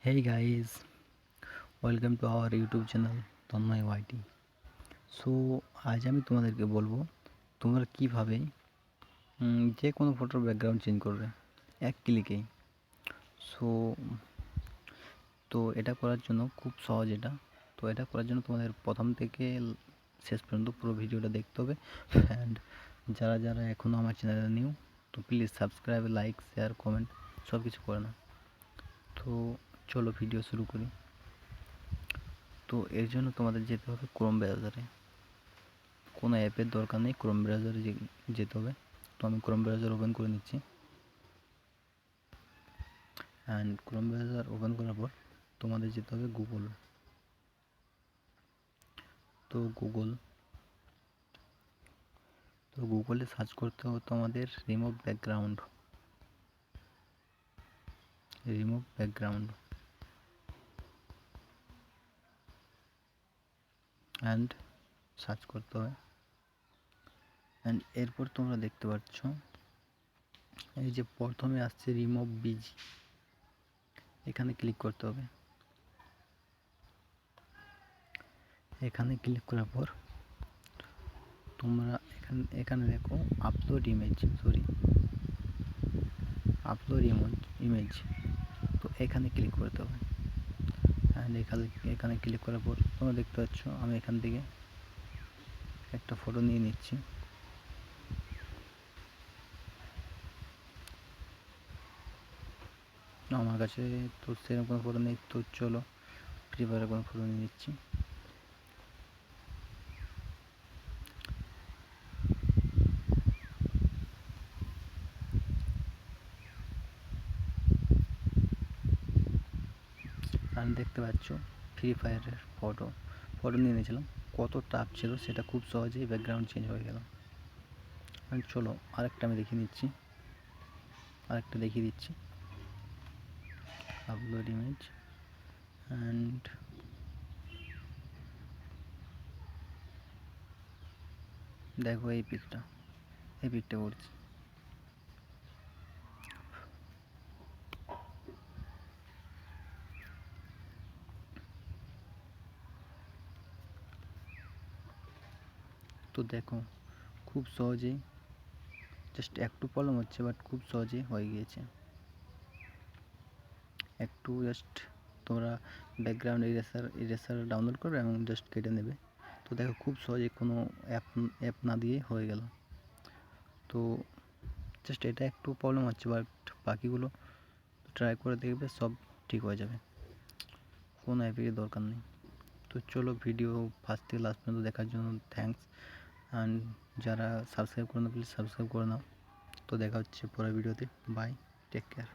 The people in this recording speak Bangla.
Hey guys, welcome to our YouTube channel tanmoy YT. So আজ আমি তোমাদেরকে বলবো তোমরা কিভাবে যে কোনো ফটোর ব্যাকগ্রাউন্ড চেঞ্জ করবে এক ক্লিকেই। সো তো এটা করার জন্য খুব সহজ এটা। তো এটা করার জন্য তোমাদের প্রথম থেকে শেষ পর্যন্ত পুরো ভিডিওটা দেখতে হবে। অ্যান্ড যারা যারা এখনও আমার চ্যানেলে নিউ, তো please subscribe, like, share, comment সব কিছু করে নাও। তো চলো ভিডিও শুরু করি। তো এর জন্য তোমাদের যেতে হবে ক্রোম ব্রাউজারে। কোনো অ্যাপের দরকার নেই, ক্রোম ব্রাউজারে যেতে হবে। তো আমি ক্রোম ব্রাউজার ওপেন করে নিচ্ছি। অ্যান্ড ক্রোম ব্রাউজার ওপেন করার পর তোমাদের যেতে হবে গুগল। তো গুগলে সার্চ করতে হবে তোমাদের রিমুভ ব্যাকগ্রাউন্ড অ্যান্ড সার্চ করতে হবে। অ্যান্ড এরপর তোমরা দেখতে পাচ্ছ এই যে প্রথমে আসছে রিমুভ বিজি, এখানে ক্লিক করতে হবে। এখানে ক্লিক করার পর তোমরা এখানে দেখো আপলোড ইমেজ। তো এখানে ক্লিক করতে হবে। অ্যান্ড এখানে ক্লিক করার পর তোমরা দেখতে পাচ্ছ আমি এখান থেকে একটা ফটো নিয়ে নিচ্ছি। আমার কাছে তো সেরকম কোনো ফটো নেই, তো চলো ফ্রি ফায়ারে কোনো ফটো নিয়ে নিচ্ছি। আর দেখতে পাচ্ছ ফ্রি ফায়ারের ফটো নিয়ে নিয়েছিলাম। কত টাফ ছিল সেটা, খুব সহজেই ব্যাকগ্রাউন্ড চেঞ্জ হয়ে গেল। আর চলো আরেকটা আমি দেখিয়ে দিচ্ছি। আপলোড ইমেজ অ্যান্ড দেখো এই পিকটা করছি। তো দেখো খুব সহজেই, জাস্ট একটু প্রবলেম হচ্ছে বাট খুব সহজেই হয়ে গিয়েছে। একটু জাস্ট তোমরা ব্যাকগ্রাউন্ড ইরেসার ডাউনলোড করবে এবং জাস্ট কেটে নেবে। তো দেখো খুব সহজে কোনো অ্যাপ না দিয়ে হয়ে গেল। তো জাস্ট এটা একটু প্রবলেম হচ্ছে, বাট বাকিগুলো ট্রাই করে দেখবে, সব ঠিক হয়ে যাবে। কোনো অ্যাপেরই দরকার নেই। তো চলো ভিডিও ফার্স্ট থেকে লাস্ট পর্যন্ত দেখার জন্য থ্যাঙ্কস। অ্যান্ড যারা সাবস্ক্রাইব করে না প্লিজ সাবস্ক্রাইব করে নাও। তো দেখা হচ্ছে পরের ভিডিওতে। Bye, take care.